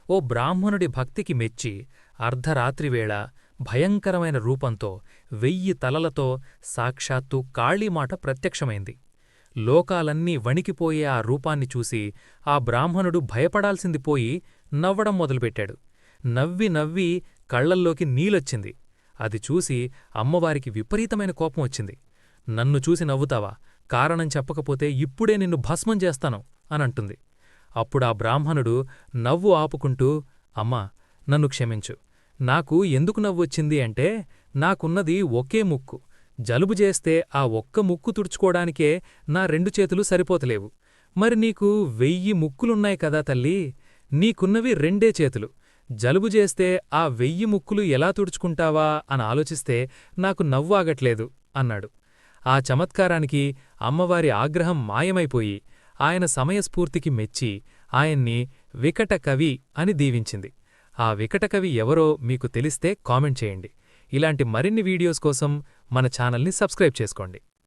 ఓ బ్రాహ్మణుడి భక్తికి మెచ్చి అర్ధరాత్రివేళ భయంకరమైన రూపంతో 1000 తలలతో సాక్షాత్తు కాళీమాత ప్రత్యక్షమైంది. లోకాలన్నీ వణికిపోయే ఆ రూపాన్ని చూసి ఆ బ్రాహ్మణుడు భయపడాల్సింది పోయి నవ్వడం మొదలుపెట్టాడు. నవ్వి నవ్వి కళ్లల్లోకి నీలొచ్చింది. అది చూసి అమ్మవారికి విపరీతమైన కోపం వచ్చింది. నన్ను చూసి నవ్వుతావా? కారణం చెప్పకపోతే ఇప్పుడే నిన్ను భస్మం చేస్తాను అనంటుంది. అప్పుడా బ్రాహ్మణుడు నవ్వు ఆపుకుంటూ, అమ్మా, నన్ను క్షమించు. నాకు ఎందుకు నవ్వొచ్చింది అంటే, నాకున్నది ఒకే ముక్కు. జలుబు చేస్తే ఆ ఒక్క ముక్కు తుడుచుకోడానికే నా 2 చేతులు సరిపోతలేవు. మరి నీకు 1000 ముక్కులున్నాయి కదా తల్లీ, నీకున్నవి 2 చేతులు. జలుబు చేస్తే ఆ 1000 ముక్కులు ఎలా తుడుచుకుంటావా అని ఆలోచిస్తే నాకు నవ్వు ఆగట్లేదు అన్నాడు. ఆ చమత్కారానికి అమ్మవారి ఆగ్రహం మాయమైపోయి ఆయన సమయస్ఫూర్తికి మెచ్చి ఆయన్ని వికటకవి అని దీవించింది. ఆ వికటకవి ఎవరో మీకు తెలిస్తే కామెంట్ చేయండి. ఇలాంటి మరిన్ని వీడియోస్ కోసం మన ఛానల్ని సబ్స్క్రైబ్ చేసుకోండి.